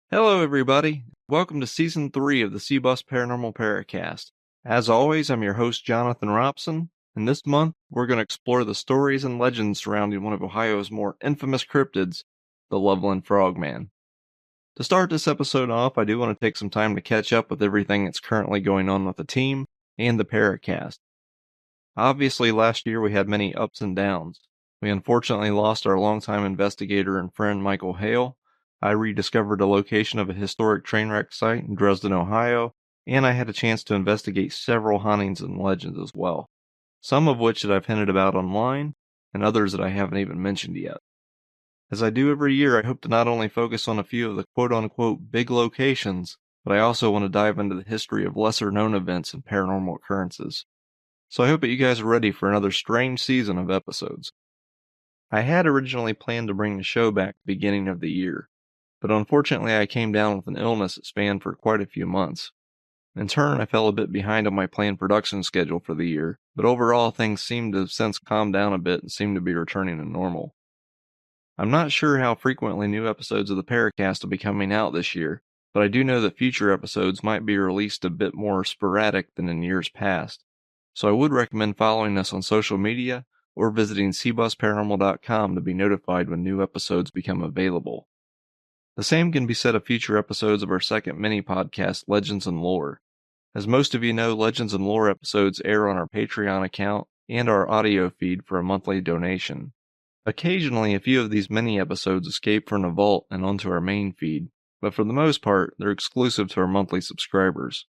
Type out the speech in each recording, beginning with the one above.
Hello everybody, welcome to Season 3 of the C-Bus Paranormal Paracast. As always, I'm your host Johnathon Robson, and this month we're going to explore the stories and legends surrounding one of Ohio's more infamous cryptids, the Loveland Frogman. To start this episode off, I do want to take some time to catch up with everything that's currently going on with the team and the Paracast. Obviously, last year we had many ups and downs. We unfortunately lost our longtime investigator and friend Michael Hale. I rediscovered the location of a historic train wreck site in Dresden, Ohio, and I had a chance to investigate several hauntings and legends as well, some of which that I've hinted about online, and others that I haven't even mentioned yet. As I do every year, I hope to not only focus on a few of the quote-unquote big locations, but I also want to dive into the history of lesser-known events and paranormal occurrences. So I hope that you guys are ready for another strange season of episodes. I had originally planned to bring the show back at the beginning of the year, but unfortunately I came down with an illness that spanned for quite a few months. In turn, I fell a bit behind on my planned production schedule for the year, but overall things seem to have since calmed down a bit and seem to be returning to normal. I'm not sure how frequently new episodes of the Paracast will be coming out this year, but I do know that future episodes might be released a bit more sporadic than in years past, so I would recommend following us on social media or visiting cbusparanormal.com to be notified when new episodes become available. The same can be said of future episodes of our second mini-podcast, Legends and Lore. As most of you know, Legends and Lore episodes air on our Patreon account and our audio feed for a monthly donation. Occasionally, a few of these mini-episodes escape from the vault and onto our main feed, but for the most part, they're exclusive to our monthly subscribers.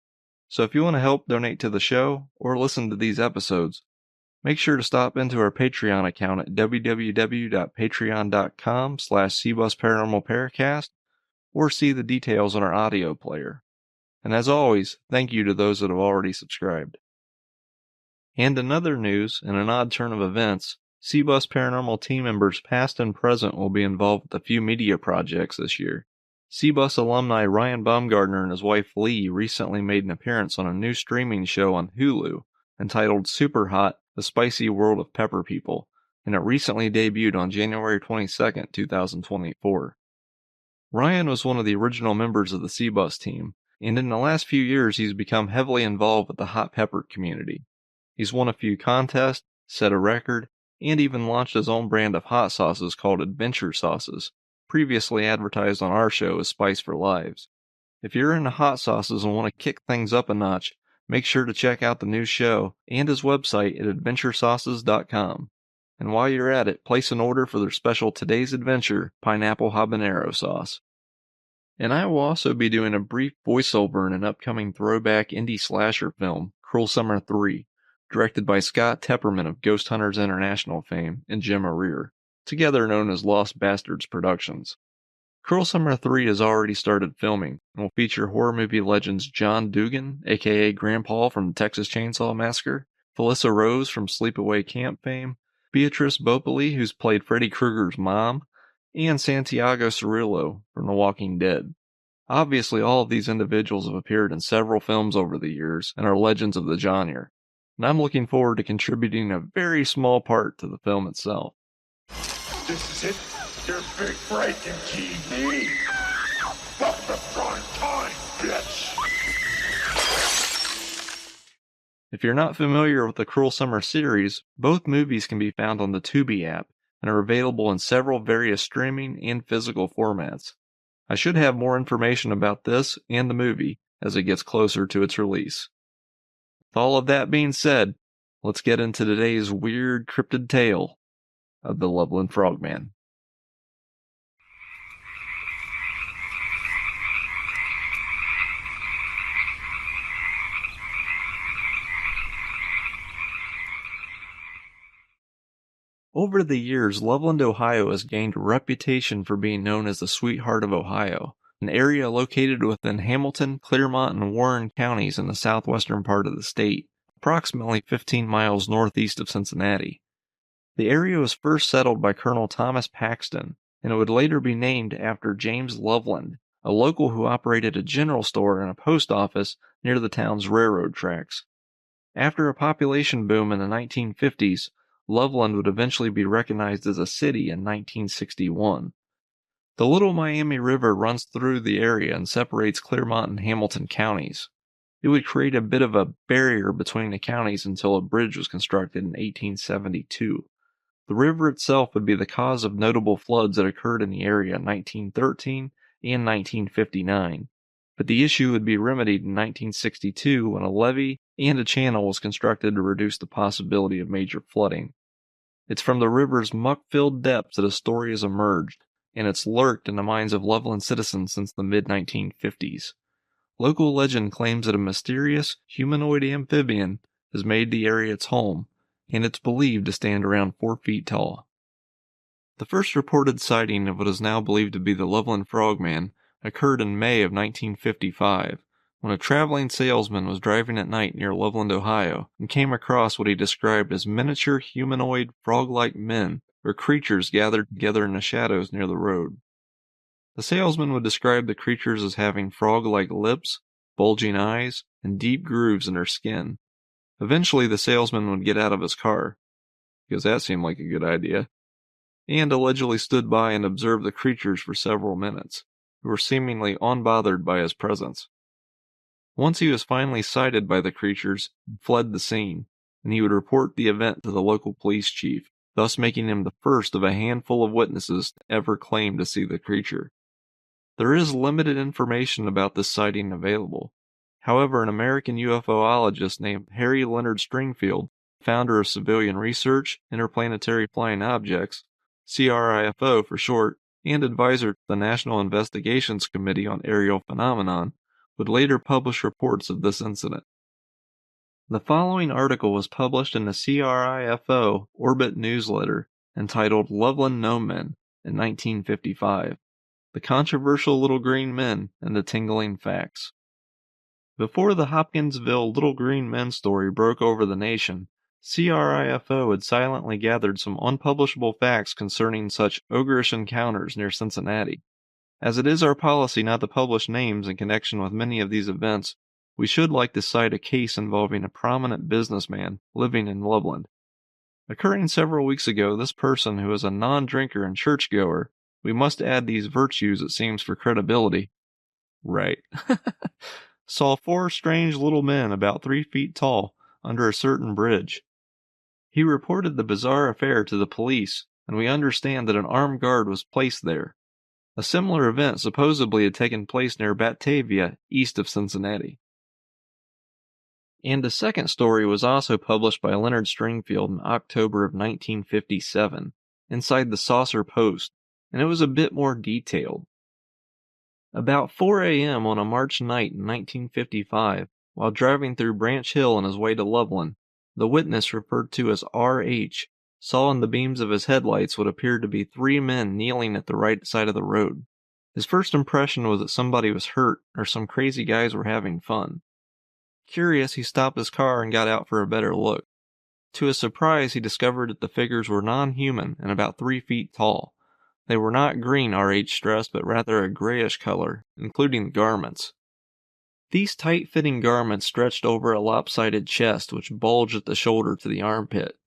So if you want to help donate to the show, or listen to these episodes, make sure to stop into our Patreon account at www.patreon.com/cbusparanormalparacast or see the details on our audio player. And as always, thank you to those that have already subscribed. And in other news, in an odd turn of events, C-Bus Paranormal team members past and present will be involved with a few media projects this year. C-Bus alumni Ryan Baumgartner and his wife Lee recently made an appearance on a new streaming show on Hulu entitled Super Hot: The Spicy World of Pepper People, and it recently debuted on January 22nd, 2024. Ryan was one of the original members of the C-Bus team, and in the last few years he's become heavily involved with the hot pepper community. He's won a few contests, set a record, and even launched his own brand of hot sauces called Adventure Sauces, previously advertised on our show as Spice for Lives. If you're into hot sauces and want to kick things up a notch, make sure to check out the new show and his website at adventuresauces.com. And while you're at it, place an order for their special Today's Adventure Pineapple Habanero Sauce. And I will also be doing a brief voiceover in an upcoming throwback indie slasher film, Cruel Summer 3, directed by Scott Tepperman of Ghost Hunters International fame and Jim Arrear, together known as Lost Bastards Productions. Cruel Summer 3 has already started filming and will feature horror movie legends John Dugan, aka Grandpa from the Texas Chainsaw Massacre, Felissa Rose from Sleepaway Camp fame, Beatrice Bopoli, who's played Freddy Krueger's mom, and Santiago Cirillo from The Walking Dead. Obviously, all of these individuals have appeared in several films over the years and are legends of the genre. and I'm looking forward to contributing a very small part to the film itself. This is it? Your big break in TV? Welcome to prime time, bitch! If you're not familiar with the Cruel Summer series, both movies can be found on the Tubi app and are available in several various streaming and physical formats. I should have more information about this and the movie as it gets closer to its release. With all of that being said, let's get into today's weird cryptid tale of the Loveland Frogman. Over the years, Loveland, Ohio has gained a reputation for being known as the sweetheart of Ohio, an area located within Hamilton, Clermont, and Warren counties in the southwestern part of the state, approximately 15 miles northeast of Cincinnati. The area was first settled by Colonel Thomas Paxton, and it would later be named after James Loveland, a local who operated a general store and a post office near the town's railroad tracks. After a population boom in the 1950s, Loveland would eventually be recognized as a city in 1961. The Little Miami River runs through the area and separates Clermont and Hamilton counties. It would create a bit of a barrier between the counties until a bridge was constructed in 1872. The river itself would be the cause of notable floods that occurred in the area in 1913 and 1959, but the issue would be remedied in 1962 when a levee and a channel was constructed to reduce the possibility of major flooding. It's from the river's muck-filled depths that a story has emerged, and it's lurked in the minds of Loveland citizens since the mid-1950s. Local legend claims that a mysterious, humanoid amphibian has made the area its home, and it's believed to stand around 4 feet tall. The first reported sighting of what is now believed to be the Loveland Frogman occurred in May of 1955, when a traveling salesman was driving at night near Loveland, Ohio, and came across what he described as miniature humanoid frog-like men or creatures gathered together in the shadows near the road. The salesman would describe the creatures as having frog-like lips, bulging eyes, and deep grooves in their skin. Eventually, the salesman would get out of his car, because that seemed like a good idea, and allegedly stood by and observed the creatures for several minutes, who were seemingly unbothered by his presence. Once he was finally sighted by the creatures, he fled the scene, and he would report the event to the local police chief, thus making him the first of a handful of witnesses to ever claim to see the creature. There is limited information about this sighting available. However, an American UFOologist named Harry Leonard Stringfield, founder of Civilian Research, Interplanetary Flying Objects, CRIFO for short, and advisor to the National Investigations Committee on Aerial Phenomenon, would later publish reports of this incident. The following article was published in the CRIFO Orbit newsletter entitled Loveland No-Men in 1955, The Controversial Little Green Men and the Tingling Facts. Before the Hopkinsville Little Green Men story broke over the nation, CRIFO had silently gathered some unpublishable facts concerning such ogreish encounters near Cincinnati. As it is our policy not to publish names in connection with many of these events, we should like to cite a case involving a prominent businessman living in Loveland. Occurring several weeks ago, this person, who is a non-drinker and churchgoer, we must add these virtues, it seems, for credibility. Right. Saw 4 strange little men about 3 feet tall under a certain bridge. He reported the bizarre affair to the police, and we understand that an armed guard was placed there. A similar event supposedly had taken place near Batavia, east of Cincinnati. And a second story was also published by Leonard Stringfield in October of 1957, inside the Saucer Post, and it was a bit more detailed. About 4 a.m. on a March night in 1955, while driving through Branch Hill on his way to Loveland, the witness, referred to as R.H., saw in the beams of his headlights what appeared to be 3 men kneeling at the right side of the road. His first impression was that somebody was hurt or some crazy guys were having fun. Curious, he stopped his car and got out for a better look. To his surprise, he discovered that the figures were non-human and about 3 feet tall. They were not green, R.H. stressed, but rather a grayish color, including the garments. These tight-fitting garments stretched over a lopsided chest which bulged at the shoulder to the armpit.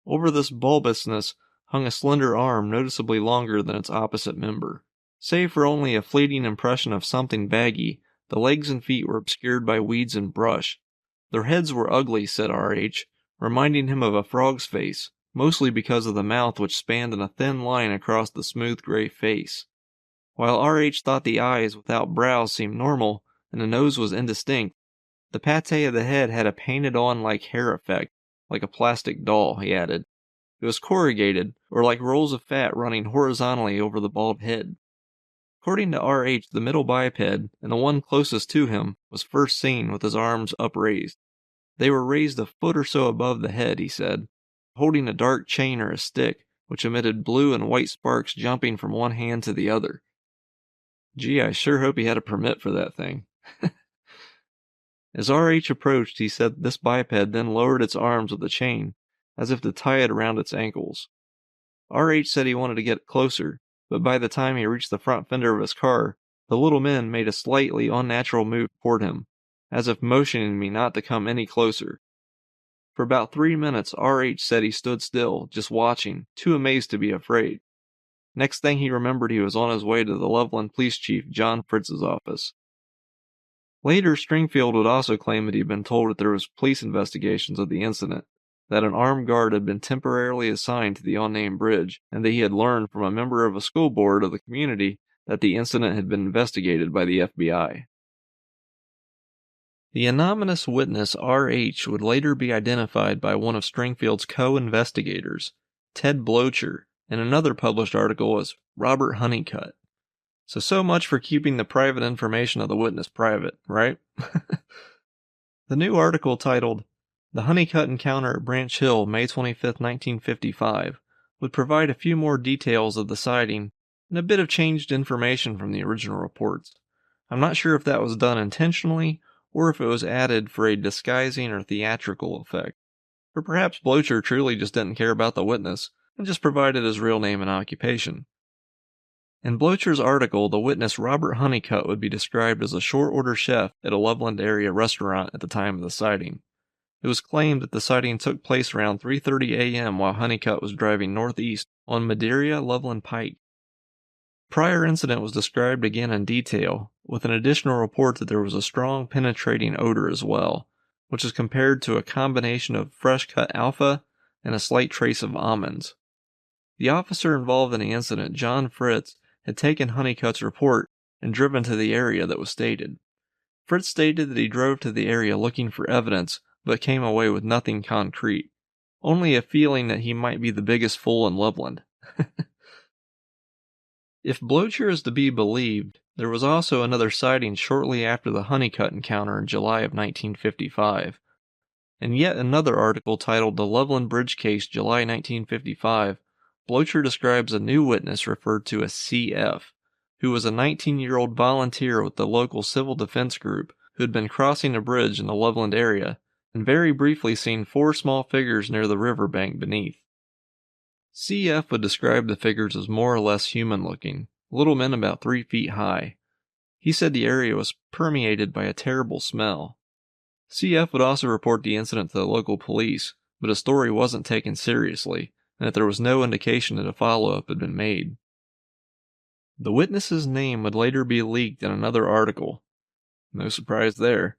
Over this bulbousness hung a slender arm noticeably longer than its opposite member. Save for only a fleeting impression of something baggy, the legs and feet were obscured by weeds and brush. Their heads were ugly, said R.H., reminding him of a frog's face, mostly because of the mouth which spanned in a thin line across the smooth gray face. While R.H. thought the eyes without brows seemed normal, and the nose was indistinct, the pate of the head had a painted-on like hair effect, like a plastic doll, he added. It was corrugated, or like rolls of fat running horizontally over the bald head. According to R.H., the middle biped, and the one closest to him, was first seen with his arms upraised. They were raised a foot or so above the head, he said, holding a dark chain or a stick, which emitted blue and white sparks jumping from one hand to the other. Gee, I sure hope he had a permit for that thing. As R.H. approached, he said this biped then lowered its arms with the chain, as if to tie it around its ankles. R.H. said he wanted to get closer, but by the time he reached the front fender of his car, the little men made a slightly unnatural move toward him, as if motioning me not to come any closer. For about 3 minutes, R.H. said he stood still, just watching, too amazed to be afraid. Next thing he remembered, he was on his way to the Loveland Police Chief John Fritz's office. Later, Stringfield would also claim that he had been told that there was police investigations of the incident, that an armed guard had been temporarily assigned to the unnamed bridge, and that he had learned from a member of a school board of the community that the incident had been investigated by the FBI. The anonymous witness R.H. would later be identified by one of Stringfield's co-investigators, Ted Blocher, in another published article as Robert Honeycutt. So much for keeping the private information of the witness private, right? The new article titled, "The Honeycutt Encounter at Branch Hill, May 25, 1955, would provide a few more details of the sighting and a bit of changed information from the original reports. I'm not sure if that was done intentionally or if it was added for a disguising or theatrical effect. Or perhaps Blocher truly just didn't care about the witness and just provided his real name and occupation." In Blocher's article, the witness Robert Honeycutt would be described as a short-order chef at a Loveland area restaurant at the time of the sighting. It was claimed that the sighting took place around 3:30 a.m. while Honeycutt was driving northeast on Madeira Loveland Pike. Prior incident was described again in detail, with an additional report that there was a strong penetrating odor as well, which is compared to a combination of fresh-cut alpha and a slight trace of almonds. The officer involved in the incident, John Fritz, had taken Honeycutt's report and driven to the area that was stated. Fritz stated that he drove to the area looking for evidence, but came away with nothing concrete, only a feeling that he might be the biggest fool in Loveland. If Blocher is to be believed, there was also another sighting shortly after the Honeycutt encounter in July of 1955. In yet another article titled "The Loveland Bridge Case, July 1955, Blocher describes a new witness referred to as CF, who was a 19-year-old volunteer with the local civil defense group who had been crossing a bridge in the Loveland area and very briefly seen 4 small figures near the riverbank beneath. CF would describe the figures as more or less human-looking, little men about 3 feet high. He said the area was permeated by a terrible smell. CF would also report the incident to the local police, but his story wasn't taken seriously, and that there was no indication that a follow-up had been made. The witness's name would later be leaked in another article. No surprise there.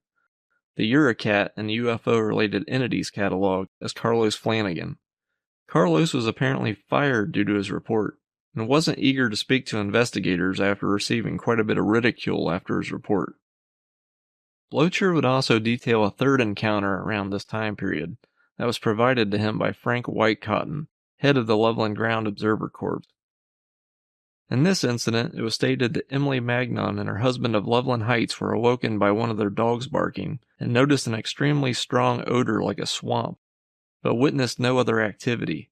The Eurocat in the UFO-related entities catalog as Carlos Flanagan. Carlos was apparently fired due to his report, and wasn't eager to speak to investigators after receiving quite a bit of ridicule after his report. Blocher would also detail a third encounter around this time period that was provided to him by Frank Whitecotton, head of the Loveland Ground Observer Corps. In this incident, it was stated that Emily Magnon and her husband of Loveland Heights were awoken by one of their dogs barking and noticed an extremely strong odor like a swamp, but witnessed no other activity.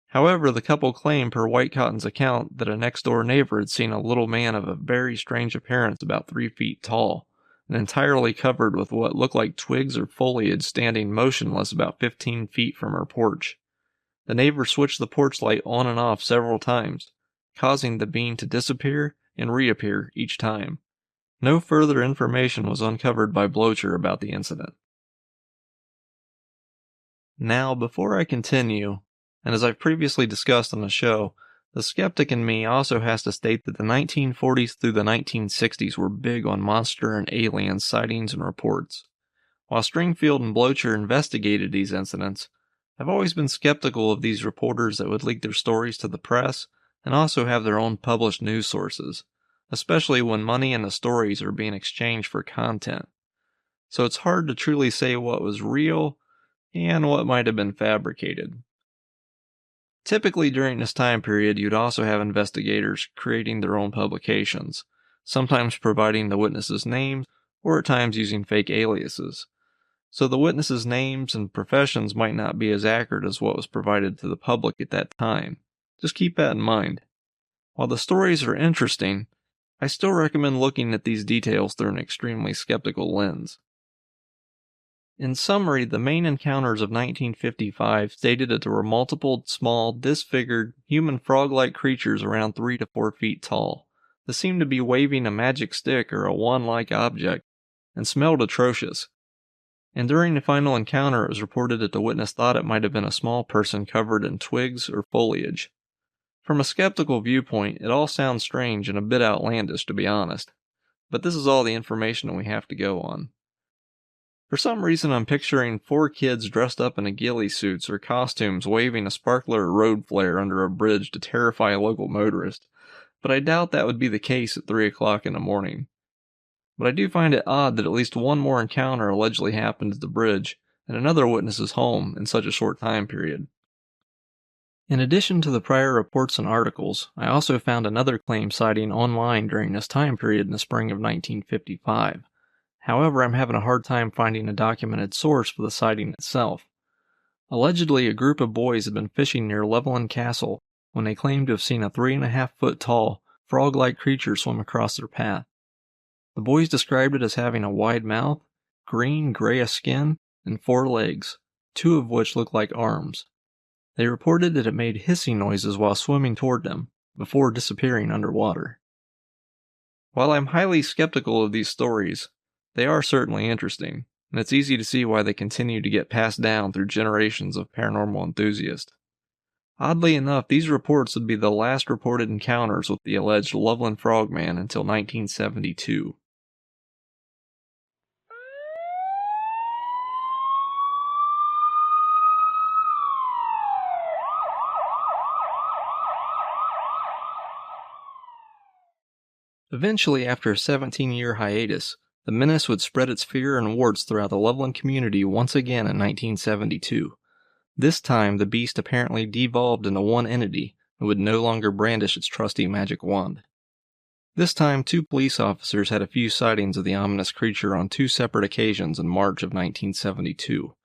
However, the couple claimed per Whitecotton's account that a next-door neighbor had seen a little man of a very strange appearance about 3 feet tall, and entirely covered with what looked like twigs or foliage standing motionless about 15 feet from her porch. The neighbor switched the porch light on and off several times, causing the being to disappear and reappear each time. No further information was uncovered by Blocher about the incident. Now, before I continue, and as I've previously discussed on the show, the skeptic in me also has to state that the 1940s through the 1960s were big on monster and alien sightings and reports. While Stringfield and Blocher investigated these incidents, I've always been skeptical of these reporters that would leak their stories to the press and also have their own published news sources, especially when money and the stories are being exchanged for content. So it's hard to truly say what was real and what might have been fabricated. Typically during this time period, you'd also have investigators creating their own publications, sometimes providing the witnesses' names or at times using fake aliases. So the witnesses' names and professions might not be as accurate as what was provided to the public at that time. Just keep that in mind. While the stories are interesting, I still recommend looking at these details through an extremely skeptical lens. In summary, the main encounters of 1955 stated that there were multiple small, disfigured, human frog-like creatures around 3 to 4 feet tall that seemed to be waving a magic stick or a wand-like object and smelled atrocious. And during the final encounter, it was reported that the witness thought it might have been a small person covered in twigs or foliage. From a skeptical viewpoint, it all sounds strange and a bit outlandish, to be honest. But this is all the information we have to go on. For some reason, I'm picturing 4 kids dressed up in ghillie suits or costumes waving a sparkler or road flare under a bridge to terrify a local motorist, but I doubt that would be the case at 3 o'clock in the morning. But I do find it odd that at least one more encounter allegedly happened at the bridge and another witness's home in such a short time period. In addition to the prior reports and articles, I also found another claim sighting online during this time period in the spring of 1955. However, I'm having a hard time finding a documented source for the sighting itself. Allegedly, a group of boys had been fishing near Loveland Castle when they claimed to have seen a 3.5-foot tall, frog-like creature swim across their path. The boys described it as having a wide mouth, green, grayish skin, and 4 legs, 2 of which looked like arms. They reported that it made hissing noises while swimming toward them, before disappearing underwater. While I'm highly skeptical of these stories, they are certainly interesting, and it's easy to see why they continue to get passed down through generations of paranormal enthusiasts. Oddly enough, these reports would be the last reported encounters with the alleged Loveland Frogman until 1972. Eventually, after a 17-year hiatus, the menace would spread its fear and warts throughout the Loveland community once again in 1972. This time, the beast apparently devolved into one entity and would no longer brandish its trusty magic wand. This time, 2 police officers had a few sightings of the ominous creature on 2 separate occasions in March of 1972.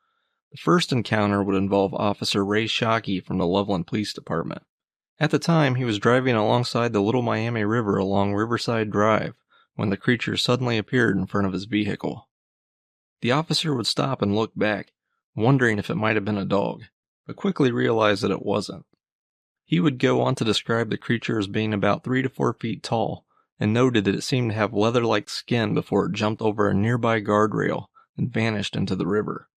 The first encounter would involve Officer Ray Shockey from the Loveland Police Department. At the time, he was driving alongside the Little Miami River along Riverside Drive when the creature suddenly appeared in front of his vehicle. The officer would stop and look back, wondering if it might have been a dog, but quickly realized that it wasn't. He would go on to describe the creature as being about 3 to 4 feet tall, and noted that it seemed to have leather-like skin before it jumped over a nearby guardrail and vanished into the river.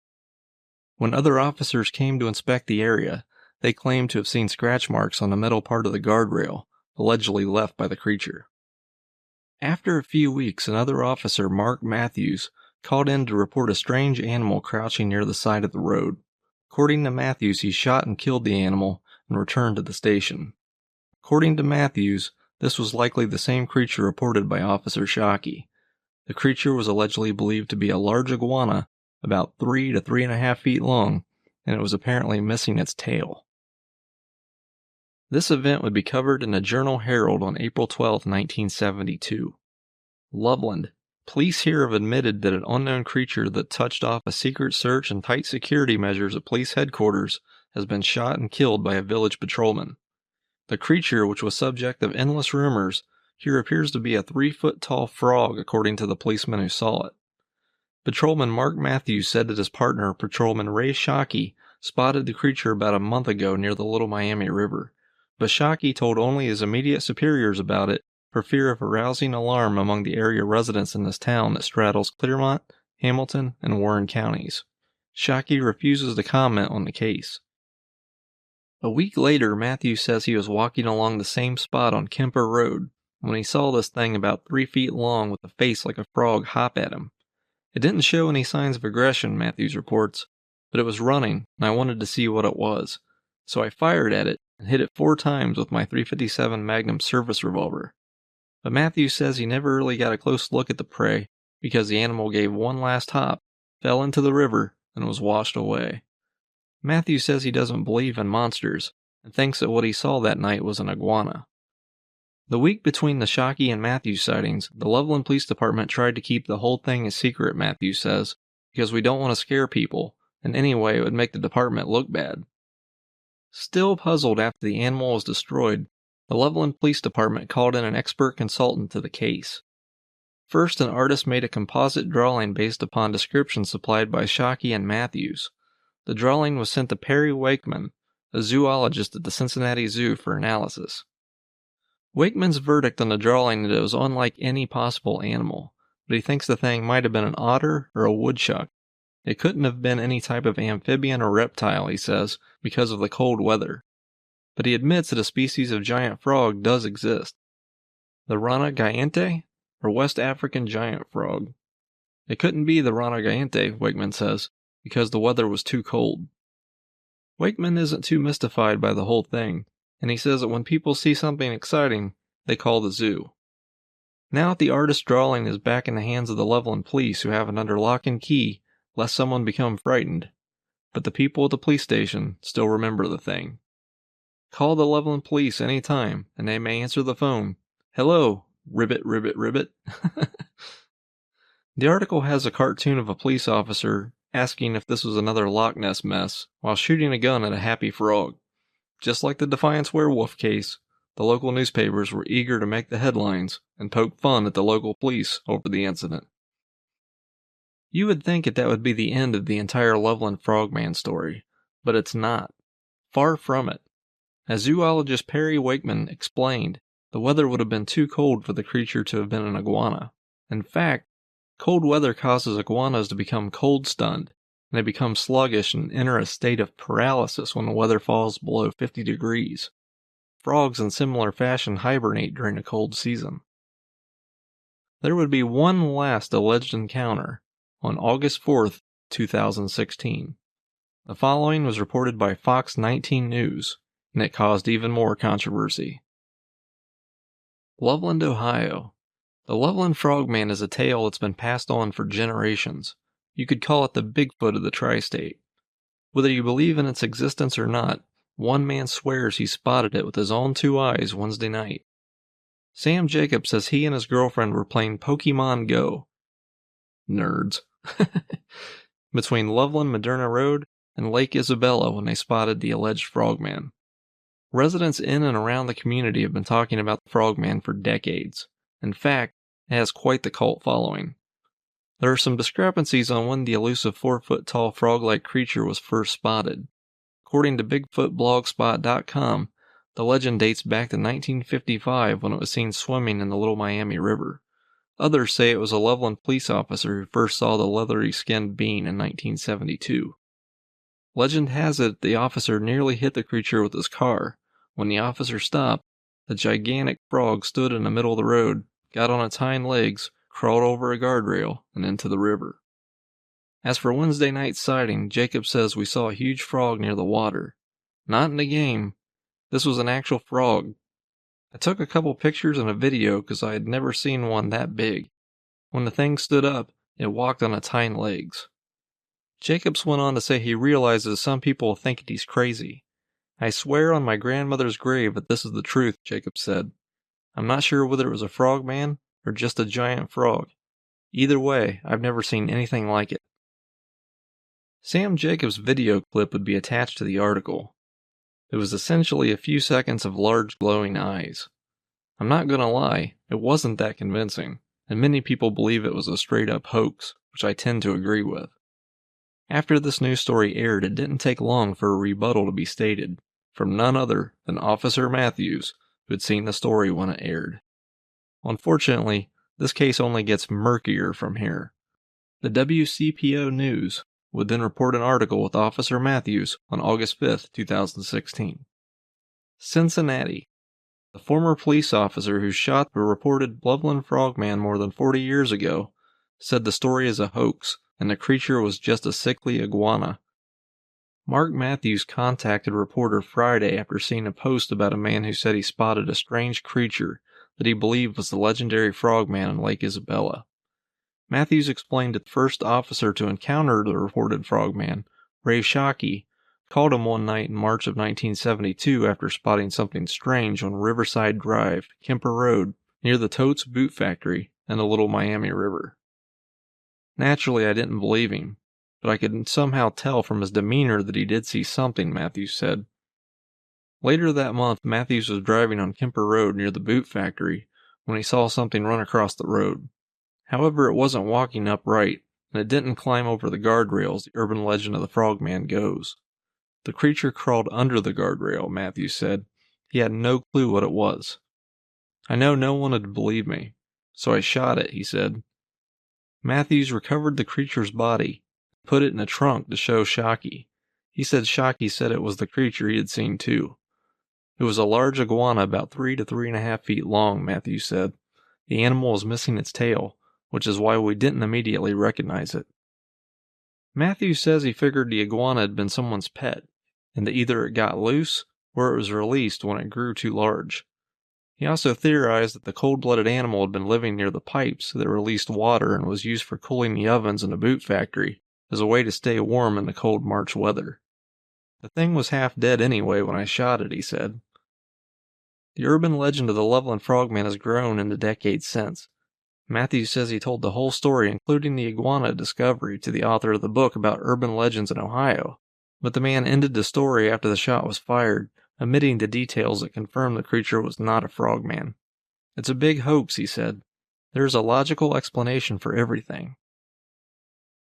When other officers came to inspect the area, they claimed to have seen scratch marks on the metal part of the guardrail, allegedly left by the creature. After a few weeks, another officer, Mark Matthews, called in to report a strange animal crouching near the side of the road. According to Matthews, he shot and killed the animal and returned to the station. According to Matthews, this was likely the same creature reported by Officer Shockey. The creature was allegedly believed to be a large iguana, about 3 to 3.5 feet long, and it was apparently missing its tail. This event would be covered in the Journal-Herald on April 12, 1972. Loveland. Police here have admitted that an unknown creature that touched off a secret search and tight security measures at police headquarters has been shot and killed by a village patrolman. The creature, which was subject of endless rumors, here appears to be a 3-foot-tall frog according to the policeman who saw it. Patrolman Mark Matthews said that his partner, Patrolman Ray Shockey, spotted the creature about a month ago near the Little Miami River, but Shockey told only his immediate superiors about it for fear of arousing alarm among the area residents in this town that straddles Clermont, Hamilton, and Warren counties. Shockey refuses to comment on the case. A week later, Matthews says he was walking along the same spot on Kemper Road when he saw this thing about 3 feet long with a face like a frog hop at him. It didn't show any signs of aggression, Matthews reports, but it was running, and I wanted to see what it was. So I fired at it and hit it 4 times with my .357 Magnum service revolver. But Matthews says he never really got a close look at the prey because the animal gave one last hop, fell into the river, and was washed away. Matthews says he doesn't believe in monsters and thinks that what he saw that night was an iguana. The week between the Shockey and Matthews sightings, the Loveland Police Department tried to keep the whole thing a secret, Matthews says, because we don't want to scare people, and anyway it would make the department look bad. Still puzzled after the animal was destroyed, the Loveland Police Department called in an expert consultant to the case. First, an artist made a composite drawing based upon descriptions supplied by Shockey and Matthews. The drawing was sent to Perry Wakeman, a zoologist at the Cincinnati Zoo, for analysis. Wakeman's verdict on the drawing that it was unlike any possible animal, but he thinks the thing might have been an otter or a woodchuck. It couldn't have been any type of amphibian or reptile, he says, because of the cold weather. But he admits that a species of giant frog does exist. The Rana giante, or West African giant frog. It couldn't be the Rana giante, Wakeman says, because the weather was too cold. Wakeman isn't too mystified by the whole thing, and he says that when people see something exciting, they call the zoo. Now that the artist's drawing is back in the hands of the Loveland police, who have it under lock and key, lest someone become frightened, but the people at the police station still remember the thing. Call the Loveland police any time, and they may answer the phone. Hello, ribbit, ribbit, ribbit. The article has a cartoon of a police officer asking if this was another Loch Ness mess while shooting a gun at a happy frog. Just like the Defiance werewolf case, the local newspapers were eager to make the headlines and poke fun at the local police over the incident. You would think that would be the end of the entire Loveland Frogman story, but it's not. Far from it. As zoologist Perry Wakeman explained, the weather would have been too cold for the creature to have been an iguana. In fact, cold weather causes iguanas to become cold-stunned, and they become sluggish and enter a state of paralysis when the weather falls below 50 degrees. Frogs in similar fashion hibernate during a cold season. There would be one last alleged encounter on August 4th, 2016. The following was reported by Fox 19 News, and it caused even more controversy. Loveland, Ohio. The Loveland Frogman is a tale that's been passed on for generations. You could call it the Bigfoot of the tri-state. Whether you believe in its existence or not, one man swears he spotted it with his own 2 eyes Wednesday night. Sam Jacob says he and his girlfriend were playing Pokemon Go. Nerds. Between Loveland Moderna Road and Lake Isabella when they spotted the alleged frogman. Residents in and around the community have been talking about the frogman for decades. In fact, it has quite the cult following. There are some discrepancies on when the elusive 4-foot-tall frog-like creature was first spotted. According to BigfootBlogspot.com, the legend dates back to 1955 when it was seen swimming in the Little Miami River. Others say it was a Loveland police officer who first saw the leathery-skinned being in 1972. Legend has it the officer nearly hit the creature with his car. When the officer stopped, the gigantic frog stood in the middle of the road, got on its hind legs, crawled over a guardrail, and into the river. As for Wednesday night's sighting, Jacob says we saw a huge frog near the water. Not in a game. This was an actual frog. I took a couple pictures and a video because I had never seen one that big. When the thing stood up, it walked on its hind legs. Jacobs went on to say he realizes some people think he's crazy. I swear on my grandmother's grave that this is the truth, Jacobs said. I'm not sure whether it was a frogman or just a giant frog. Either way, I've never seen anything like it. Sam Jacobs' video clip would be attached to the article. It was essentially a few seconds of large glowing eyes. I'm not gonna lie, it wasn't that convincing, and many people believe it was a straight-up hoax, which I tend to agree with. After this news story aired, it didn't take long for a rebuttal to be stated, from none other than Officer Matthews, who had seen the story when it aired. Unfortunately, this case only gets murkier from here. The WCPO News would then report an article with Officer Matthews on August 5, 2016. Cincinnati. The former police officer who shot the reported Loveland Frogman more than 40 years ago said the story is a hoax and the creature was just a sickly iguana. Mark Matthews contacted a reporter Friday after seeing a post about a man who said he spotted a strange creature that he believed was the legendary Frogman in Lake Isabella. Matthews explained that the first officer to encounter the reported Frogman, Ray Shockey, called him one night in March of 1972 after spotting something strange on Riverside Drive, Kemper Road, near the Totes Boot Factory and the Little Miami River. Naturally, I didn't believe him, but I could somehow tell from his demeanor that he did see something, Matthews said. Later that month, Matthews was driving on Kemper Road near the boot factory when he saw something run across the road. However, it wasn't walking upright, and it didn't climb over the guardrails the urban legend of the Frogman goes. The creature crawled under the guardrail, Matthews said. He had no clue what it was. I know no one would believe me, so I shot it, he said. Matthews recovered the creature's body, put it in a trunk to show Shockey. He said Shockey said it was the creature he had seen too. It was a large iguana about 3 to 3.5 feet long, Matthews said. The animal was missing its tail, which is why we didn't immediately recognize it. Matthews says he figured the iguana had been someone's pet, and that either it got loose or it was released when it grew too large. He also theorized that the cold-blooded animal had been living near the pipes that released water and was used for cooling the ovens in the boot factory as a way to stay warm in the cold March weather. The thing was half dead anyway when I shot it, he said. The urban legend of the Loveland Frogman has grown in the decades since. Matthews says he told the whole story, including the iguana discovery, to the author of the book about urban legends in Ohio, but the man ended the story after the shot was fired, omitting the details that confirmed the creature was not a frogman. It's a big hoax, he said. There is a logical explanation for everything.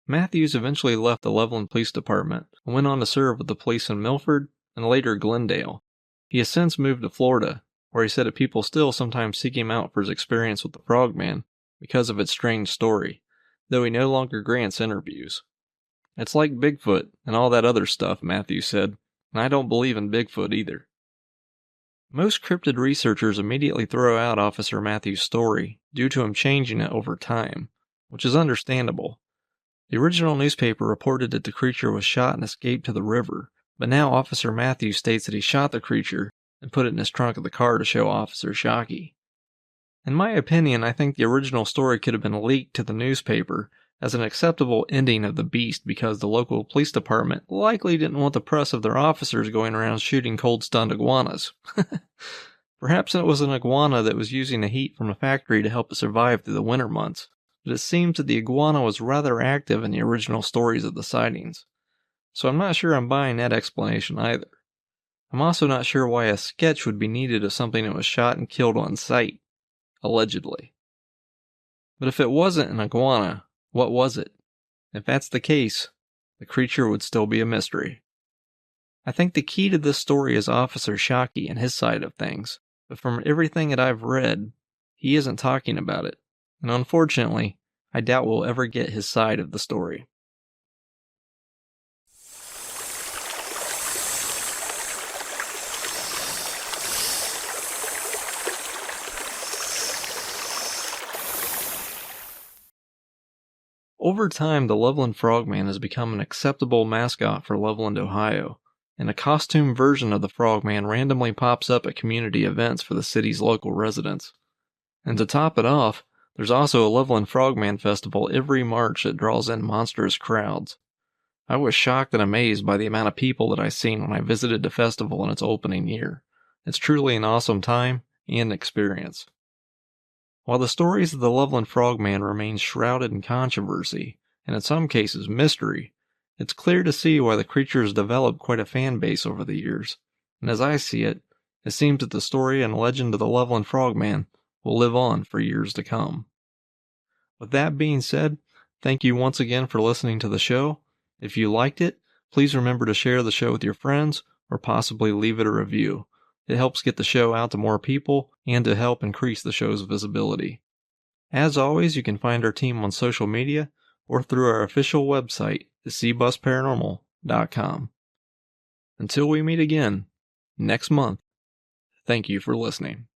Matthews eventually left the Loveland Police Department and went on to serve with the police in Milford and later Glendale. He has since moved to Florida, where he said that people still sometimes seek him out for his experience with the Frogman because of its strange story, though he no longer grants interviews. It's like Bigfoot and all that other stuff, Matthews said, and I don't believe in Bigfoot either. Most cryptid researchers immediately throw out Officer Matthews' story due to him changing it over time, which is understandable. The original newspaper reported that the creature was shot and escaped to the river, but now Officer Matthews states that he shot the creature and put it in his trunk of the car to show Officer Shockey. In my opinion, I think the original story could have been leaked to the newspaper as an acceptable ending of the beast because the local police department likely didn't want the press of their officers going around shooting cold-stunned iguanas. Perhaps it was an iguana that was using the heat from the factory to help it survive through the winter months, but it seems that the iguana was rather active in the original stories of the sightings. So I'm not sure I'm buying that explanation either. I'm also not sure why a sketch would be needed of something that was shot and killed on sight, allegedly. But if it wasn't an iguana, what was it? If that's the case, the creature would still be a mystery. I think the key to this story is Officer Shockey and his side of things, but from everything that I've read, he isn't talking about it, and unfortunately, I doubt we'll ever get his side of the story. Over time, the Loveland Frogman has become an acceptable mascot for Loveland, Ohio, and a costume version of the Frogman randomly pops up at community events for the city's local residents. And to top it off, there's also a Loveland Frogman festival every March that draws in monstrous crowds. I was shocked and amazed by the amount of people that I seen when I visited the festival in its opening year. It's truly an awesome time and experience. While the stories of the Loveland Frogman remain shrouded in controversy, and in some cases mystery, it's clear to see why the creature has developed quite a fan base over the years, and as I see it, it seems that the story and legend of the Loveland Frogman will live on for years to come. With that being said, thank you once again for listening to the show. If you liked it, please remember to share the show with your friends, or possibly leave it a review. It helps get the show out to more people and to help increase the show's visibility. As always, you can find our team on social media or through our official website, thecbusparanormal.com. Until we meet again next month, thank you for listening.